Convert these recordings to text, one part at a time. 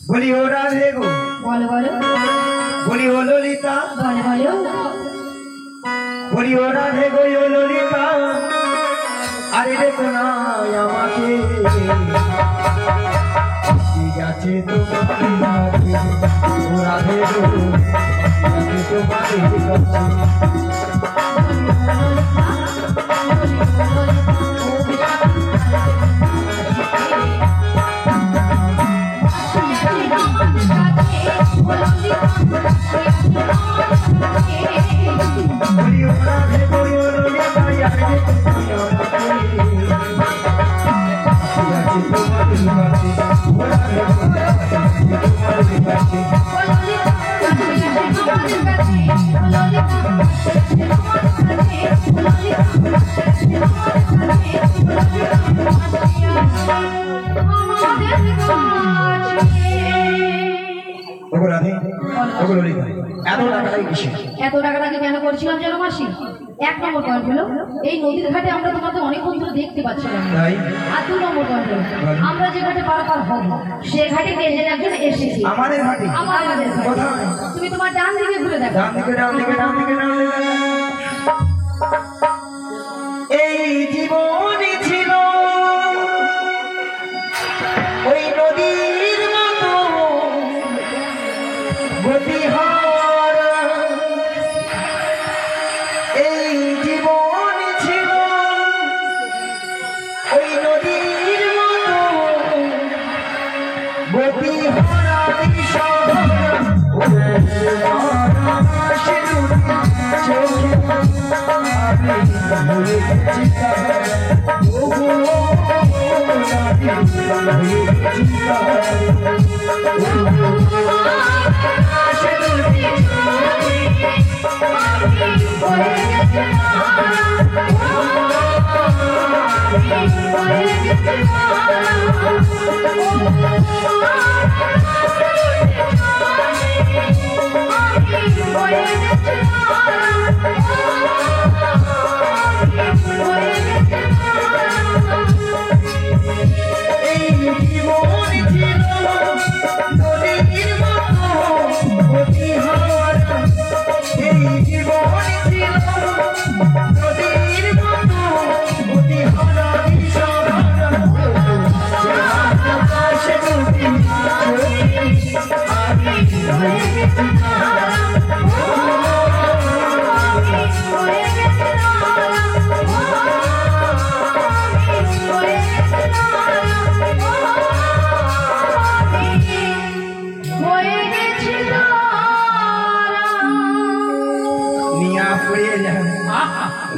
बोली हो राधे गो बोलो बोलो बोली हो ललिता बोलो बोलो बोली हो राधे गो यो ललिता अरे देखो ना আমাকে ঠিক আছে তোমার ও রাধে গো আমি তোমাকে এত টাকাটাকে কেন করছিলাম জানো মাসি? এক নম্বর পয়েন্ট হলো এই নদীর ঘাটে আমরা তোমাকে অনেকক্ষণ ধরে দেখতে পাচ্ছিলাম। আর দু নম্বর পয়েন্ট হলো আমরা যে ঘাটে পারাপার হব সে ঘাটে কে যেন একজন এসেছে আমাদের ঘাটে। তুমি তোমার ডান দিকে ঘুরে দেখো। এই জীবনে ছিল ওই নদীর মতো গতিহারা, এই জীবন ছিল ওই নদীর মতো গতিহারা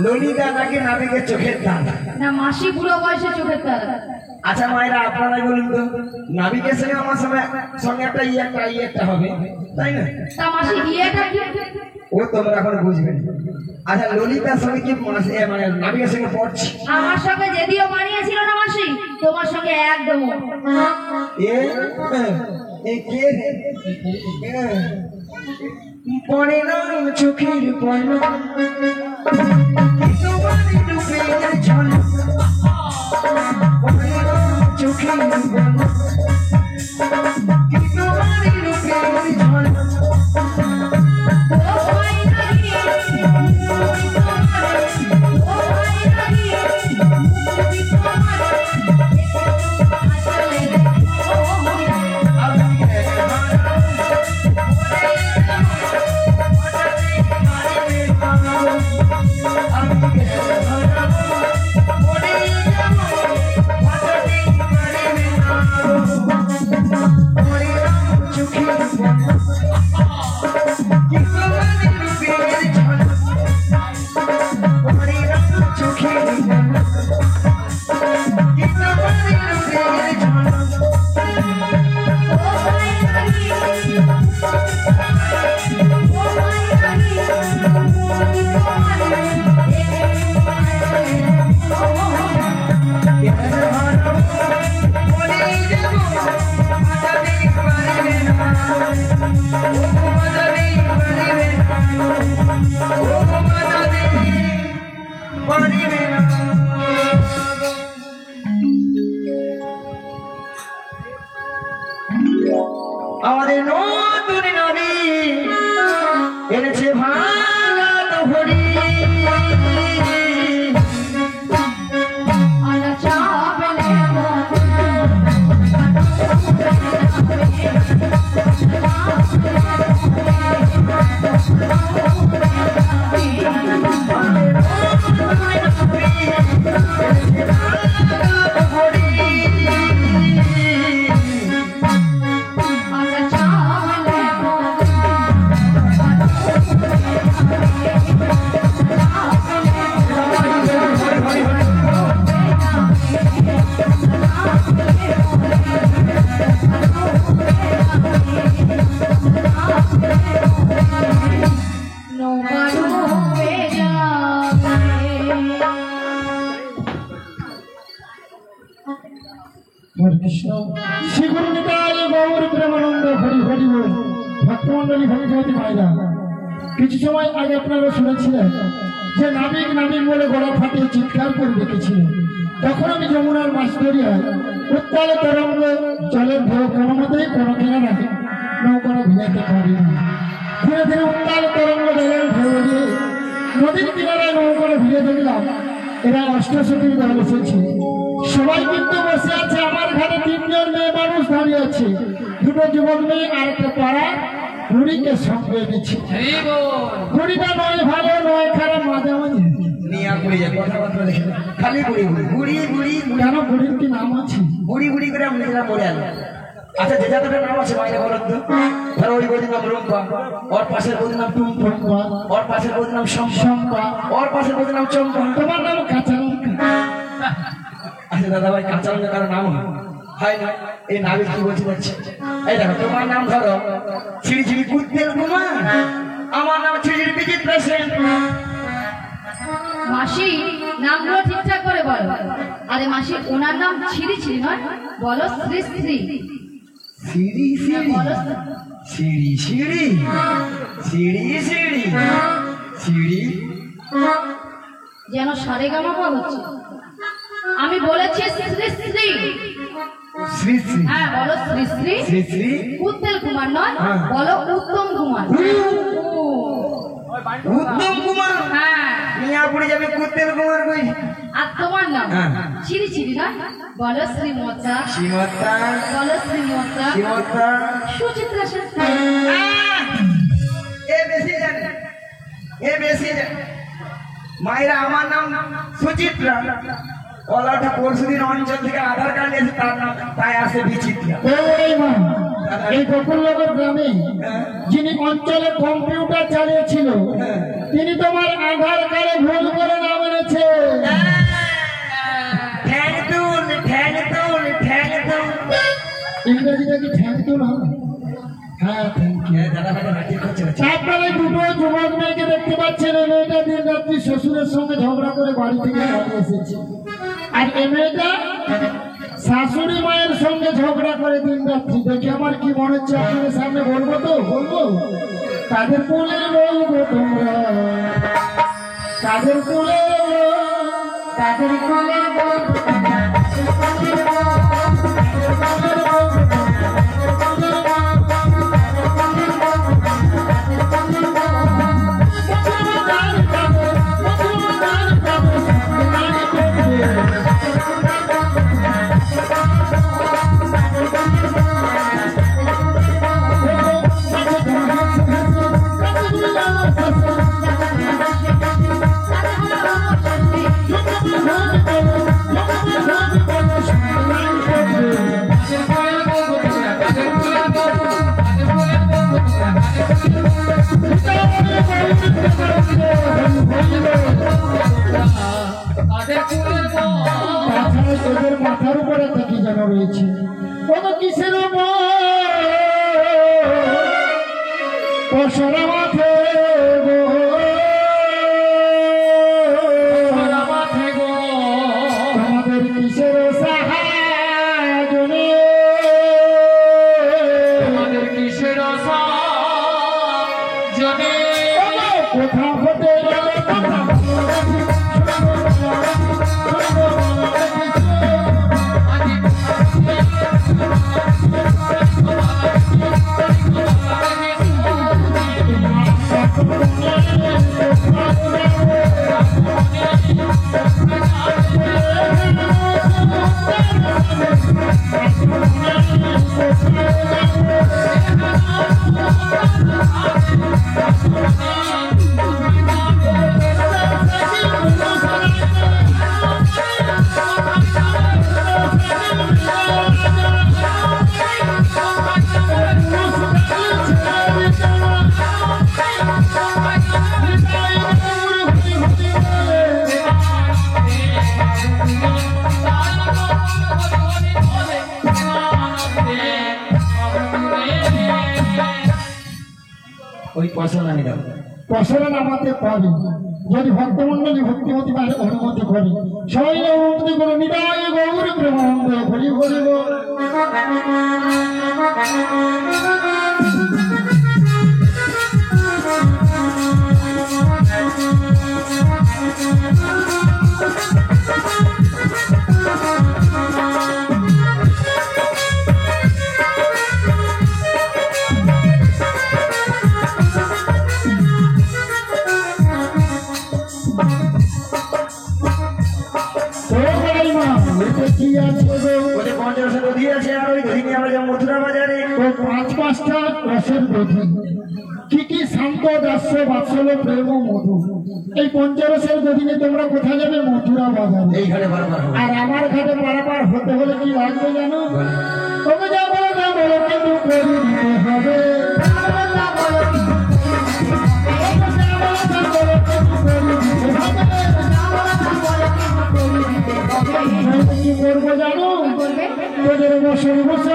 ললিতা নাকি নাবিকের চোখের তারা না মাসি বুড়ো বয়সে চোখের তারা। আচ্ছা মায়েরা আপনারাই বলুন তো নাবিকের সঙ্গে আমার সঙ্গে একটা একটা হবে তাই না? তা মাসি বিয়েটা কি? ও তোমরা এখন বুঝবে না। আচ্ছা ললিতার সঙ্গে কি মানে নাবিকের সঙ্গে পড়ছি? আমার সঙ্গে যদিও মানিয়েছিল না মাসি, তোমার সঙ্গে একদম পড়ে না চোখের পড়া চোখের I'm পারিবে না। আমাদের নতুন নবী এনেছে ভাত ভরি কৃষ্ণ শ্রীগুরু নিতাই গৌর প্রেমানন্দ হরি হরি বল। ভক্তমন্ডলী ভগবতী মায়েরা, কিছু সময় আগে আপনারা শুনেছিলেন যে নাবিক নাবিক বলে গলা ফাটিয়ে চিৎকার করে ডেকেছিল। তখন আমি যমুনার মাছ দরিয়ায় উত্তাল তরঙ্গ জলের ঢেউ কোনো মতেই কোনো কিনারায় নৌকাটা ভিজাতে পারি না। ধীরে ধীরে উত্তাল তরঙ্গ জলের ঢেউ দিয়ে নদীর কিনারায় নৌকাটা ভিজে দেখলাম এরা অষ্টশতীর দল এসেছে। সবাই কিন্তু বসে আছে, আমার ঘরে 3 জন মেয়ে মানুষ দাঁড়িয়ে আছে, 2টো যুবক মেয়ে আর একটা পাড়া বুড়িকে সঙ্গে এনেছে। বুড়িটা নয় ভালো নয় খারাপ, মাঝামাঝি নিয়া পড়ে যায় কথাবার্তা দেখে খালি বুড়ি বুড়ি বুড়ি বুড়ি কেন বুড়ির কি নাম আছে? বুড়ি বুড়ি করে আমরা নিজেরা মরে আলো। আচ্ছা যে যাদের নাম আছে মায়েরা বলো তো। ধরো ওই বৌদির নাম রুম্পা, ওর পাশের বৌদির নাম টুম্পা, ওর পাশের বৌদির নাম শম্পা, ওর পাশের বৌদির নাম চম্পা, তোমার নাম কাঁচা লঙ্কা। আচ্ছা দাদা ভাই কাঁচা লঙ্কা কারো নাম হয় না? এই নাবিক কি বলছি দেখছি। এই দেখো তোমার নাম ধরো ছিড়ি ছিড়ি কুত্তেল কুমার, আমার নাম ছিড়ি ছিড়ি বিচিত্র সেন। মাসি নামগুলো ঠিকঠাক করে বলো। আরে মাসি ওনার নাম ছিড়ি ছিড়ি নয়, বলো শ্রী শ্রী। সিঁড়ি সিঁড়ি বলো সিঁড়ি সিঁড়ি সিঁড়ি সিঁড়ি সিঁড়ি যেন সারে গামাপা হচ্ছে। আমি বলেছি শ্রী শ্রী। শ্রী শ্রী হ্যাঁ বলো শ্রী শ্রী। শ্রী শ্রী উত্তম কুমার নয়, হ্যাঁ। বলো উত্তম কুমার। উত্তম কুমার হ্যাঁ। মিয়া পড়ে যাবে কুত্তেল কুমার কই। আর তোমার নাম হ্যাঁ। চিরি চিরি নয়, বলো শ্রীমতা। শ্রীমতা বলো শ্রীমতা। শ্রীমতা সুচিত্রা সেন। এ বেশি জানে, এ বেশি জানে। মায়েরা আমার নাম সুচিত্রা, ওলাটা পরশুদিন অঞ্চল থেকে আধার কার্ড এসে তার নাম তাই আসে বিচিত্রা। এই মা, এই গোকুলনগর গ্রামে যিনি অঞ্চলে কম্পিউটার চালিয়েছিল তিনি তোমার আধার কার্ডে ভুল করে নাম এনেছে। ঠ্যাং তুল ঠ্যাং তুল ঠ্যাং তুল। ইংরেজিটা কি থ্যাংক ইউ না? হ্যাঁ থ্যাংক ইউ। দাদা ভাই হাতির করছে না। আপনারা 2টো যুবক মেয়েকে দেখতে পাচ্ছেন। এই মেয়েটা দিন রাত্রি শ্বশুরের সঙ্গে ঝগড়া করে বাড়ি থেকে পালিয়ে এসেছে, আর এই মেয়েটা শাশুড়ি মায়ের সঙ্গে ঝগড়া করে দিন রাত্রি। দেখে আমার কি মনে হচ্ছে আপনাদের সামনে বলবো তো বলবো। কাদের কোলে বলবো তোমরা, কাদের কোলে, কাদের কোলে বলবো তোমরা, কাদের কোলে তোদের মাথার উপরে কি যেন রয়েছে, কত কিসের পশরা মাঠে গো, আমাদের কিসের সাহায্যে, আমাদের কিসের সাহায্যে, কোথা হতে গেলে কথা পয়সা না নিলাম পয়সাটা নামাতে পারি যদি ভক্তমন্ডলী ভক্তিমতী পারে অনুমতি করি সবাই অনুমতি করে নিতাই গৌর প্রেমানন্দ হরি হরি বল। ওদের 50 নদী আছে আর ওই নদী নিয়ে আমরা যাবো মথুরা বাজারে। পাঁচটা রসের নদী কি কি শান্ত দাস্য বাৎসল্য প্রেম ও মধু এই পঞ্চরসের নদীনে তোমরা কোথায় যাবে? মথুরা বাজারে। এই ঘাটে পারাপার হবে। আর আমার ঘাটে পারাপার হতে হলে কি লাগবে জানো? তোকে যাবো না বলো কিন্তু করে দিতে হবে। কি করবো জানো? তোদের বসে বসে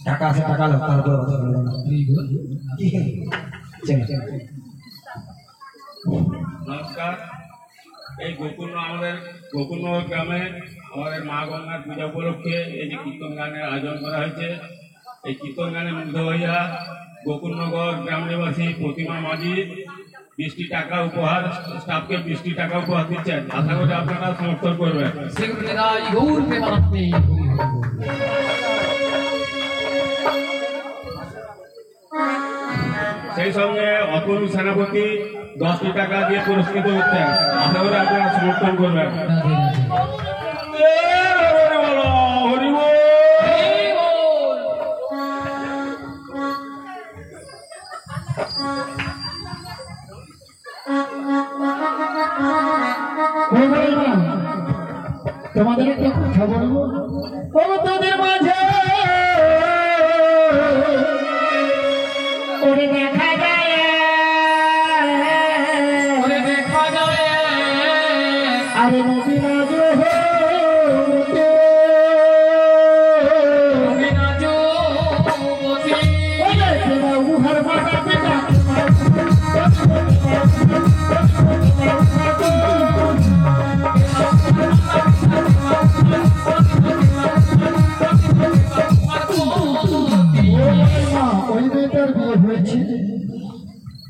টাকা আছে টাকা লোক তারপর নমস্কার। এই আমাদের গোকুলনগর গ্রামে আমাদের মা গঙ্গার পূজা উপলক্ষে এই যে কীর্তন গানের আয়োজন করা হয়েছে। এই কীর্তন গানে মুগ্ধ হইয়া গোকুলনগর গ্রাম নিবাসী প্রতিমা মাঝি 20টি টাকা উপহার স্টাফকে 20টি টাকা উপহার দিচ্ছেন। আশা করি আপনারা সমর্থন করবেন। সেই সঙ্গে অতনু সেনাপতি 10টি টাকা দিয়ে পুরস্কৃত হচ্ছেন। আশা করি আপনারা সমর্থন করবেন। তোমাদের একটা কথা বলবো তোদের মাঝে ওরে দেখা যায় আরে নদী উহার মাথা পিতা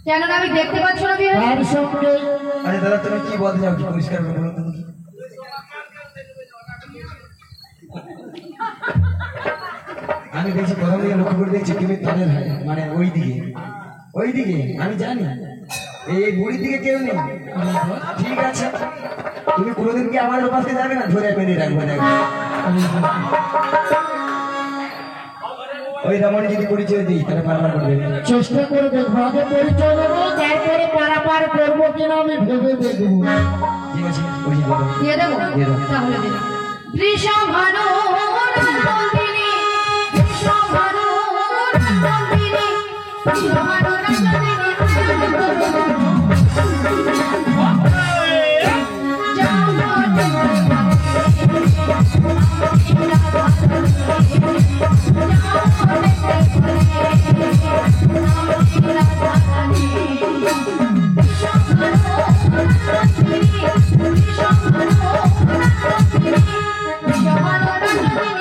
কেন আমি দেখতে পাচ্ছ না বিয়ে? তার সঙ্গে আরে দাদা তুমি কি বলতে চাও কি পরিষ্কার করে বলো তুমি। আমি দেখছি প্রথম দিকে লক্ষ্য করে দেখছি তুমি তাদের মানে ওই দিকে আমি জানি এই বুড়ির দিকে কেউ নেই। ঠিক আছে তুমি কোনোদিন কি আমার ওপাশে যাবে না? ধরে পেরিয়ে রাখবে না ওই রমণী যদি পরিচয় দিই তাহলে পারাপার করবে। চেষ্টা করে দেখবো আগে পরিচয় দেবো তারপরে পারাপার করবো কিনা আমি ভেবে দেখবো। ঠিক আছে ওই যে বলো দিয়ে দেবো দিয়ে দেবো। তাহলে দিন বৃষভানু নন্দিনী বৃষভানু নন্দিনী বৃষভানু নন্দিনী Shambhala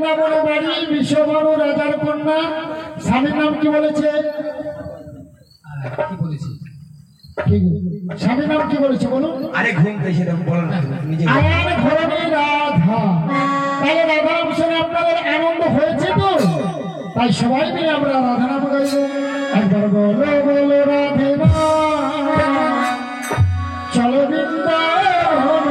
বৃন্দাবনে বাড়ি, বিশ্বভানু রাজার কন্যা। স্বামীর নাম কি বলেছে? কি বলেছি? কি গো? স্বামীর নাম কি বলেছে বলুন? আরে ঘুম পেয়েছে দেখো, বলো না তুমি নিজে। আয়ার ঘরণী রাধা। তাহলে রাধা নাম শুনে আপনাদের আনন্দ হয়েছে তো? তাই সবাই মিলে আমরা রাধা নাম গাইব। একবার বলো বলো রাধে রাম, চলো বৃন্দাবন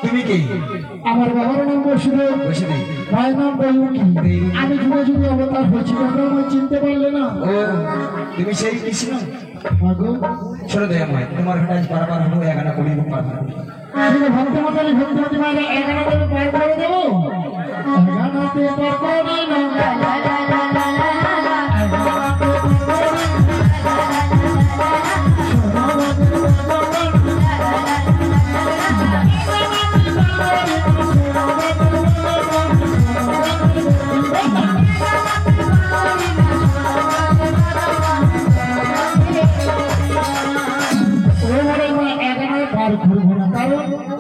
তুমি কি? আমার বাবার নাম বসুদেব, বসে নেই। মায়ের নাম বৈমুখী। আমি যুগে যুগে অবতার হয়েছি, তোমরা আমায় চিনতে পারলে না? ও তুমি সেই কৃষ্ণ? আগো ছোট দেয় আমায়, তোমার ঘাটায় পারাপার হবো, এখানে করিব পারবো। ভক্তমন্ডলী ভক্তিমতী মায়েরা এগানাতে পার করে দেবো। এগানাতে পার করে না,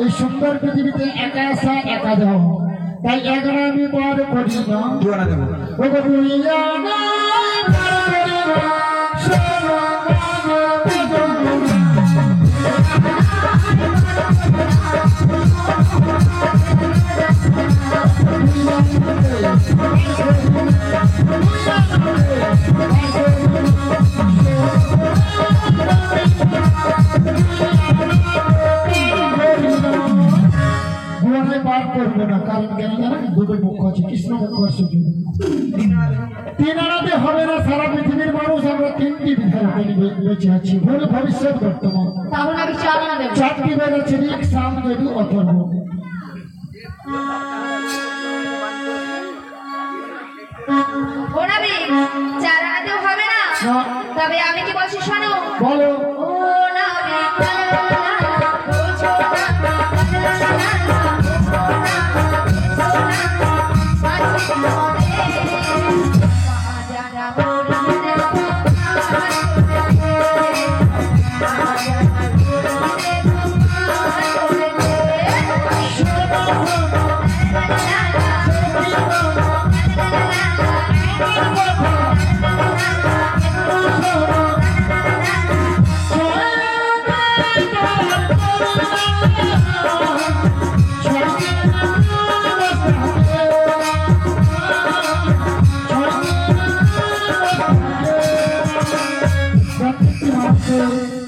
এই সুন্দর পৃথিবীতে একা আসা একা যাও, তাই এগানা আমি পার করি না। দুয়ানা দেবো। ওগো বুইয়া না পার করি না, সোনা পার করবো না, কারণ কেন জানেন? দুটো মুখ আছে, কৃষ্ণ মুখ আছে। তিন আনাতে হবে না, সারা পৃথিবীর মানুষ আমরা তিনটি বিধান বেঁচে আছি, ভুল ভবিষ্যৎ বর্তমান। তাহলে আমি চার আনা দেবো। চারটি বেড়েছে ঋক সাম যদু অথর্ব। ও নবী, চার আনাতেও হবে না, না, তবে আমি কি বলছি শোনো। বলো। ও নবী বুঝো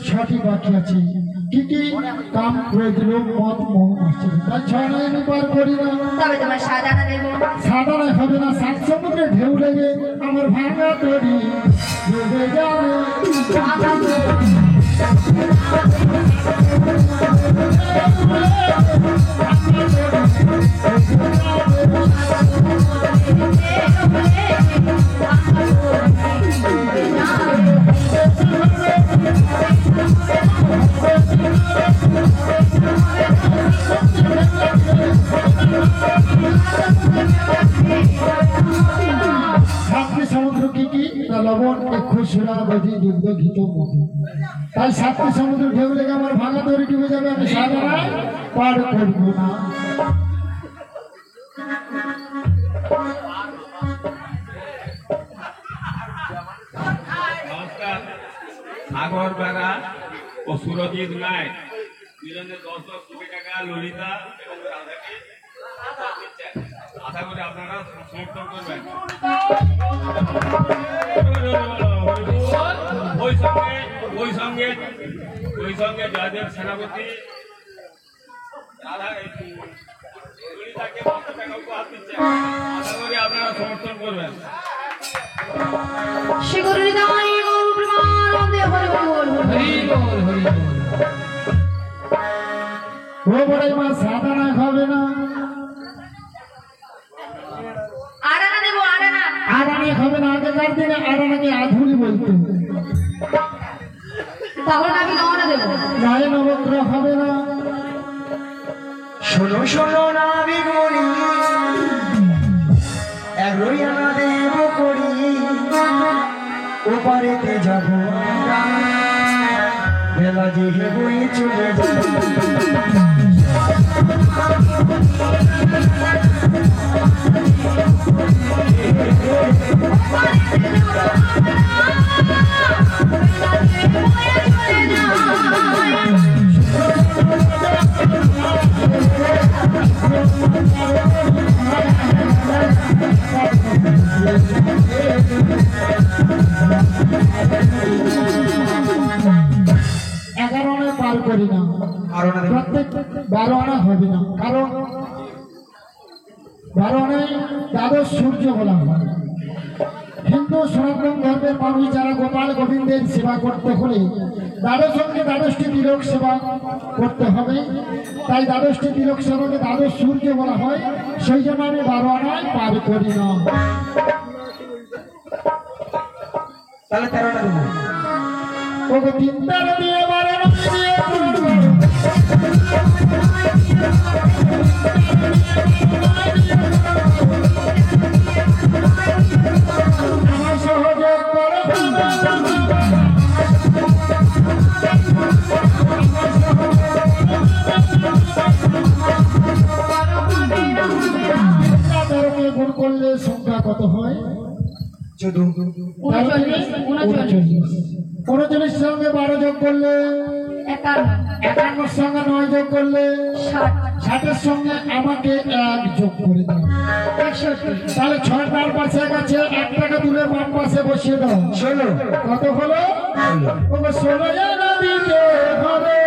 ছটি বাকি আছে, কি কি কাম করে দিল মত মোহ আসছে, তাই ছয় আমি পার করি না। তবে তোমার সাদা আনা দেবো। সাধারণ হবে না, সাত সমুদ্রে ঢেউ লেগে আমার ভাঙা তৈরি ডুবে যাবে। Thank you. দধি দুগ্ধ ঘিত মধু। তাই সাতটি সমুদ্র ঢেউ লেগে আমার ভাঙা তৈরি ডুবে যাবে, আমি সাধারণ পার করবো না। নমস্কার। সাগর বেড়া ও সুরজিৎ নায়ক দুজনের 10-10 কোটি টাকা ললিতা এবং রাধাকে দিচ্ছেন। আশা করি আপনারা সমর্থন করবেন। ওই সঙ্গে জয়দেব সেনাপতি রাধা ললিতাকে 500 টাকা উপহার দিচ্ছেন। আশা করি আপনারা সমর্থন করবেন। শ্রী গুরু হৃদয় গৌর প্রেমানন্দে হরি বল হরি বল হরি বল। ও বড়াই মা সাদা না খাবে না, আড়ানা দেবো আড়ানা। আড়ানা খাবে না, আগেকার দিনে আড়ানাকে আধুলি বলতো। তাহলে আমি নওয়ানা দেবো। গায়ে নবগ্রহ হবে না। শোনো শোনো নাবিক মনি, এক রইয়ানা দেব করি, ওপারেতে যাবো আমরা, বেলা যে বই চলে যাবে। এগারো আনা পার করি না, প্রত্যেক 12 আনা হবে না, কারণ 12 আনায় দ্বাদশ সূর্য বলা হয়। হিন্দু সনাতন ধর্মের মানুষ যারা গোপাল গোবিন্দের সেবা করতে হলে দ্বাদশ সঙ্গে 12টি তিলক সেবা করতে হবে। তাই 12টি তিলক সেবাকে দ্বাদশ সূর্য বলা হয়, সেই জন্য আমি 12 আনায় পার করি না। তাহলে 13টা দেবো। ওকে 3 তেরো দিয়ে 12 আনা দিয়ে করবো। আমার সহযোগ করো গুণ করলে সংখ্যা কত হয়? 14। 39 সঙ্গে 12 যোগ করলে 51 সঙ্গে 9 যোগ করলে 60 সঙ্গে আমাকে 1 যোগ করে দাও। তাহলে 6 তার পাশে গেছে, 1 টাকা তুলে বাম পাশে বসিয়ে দাও। 16। কত হলো? 16 দিতে হবে।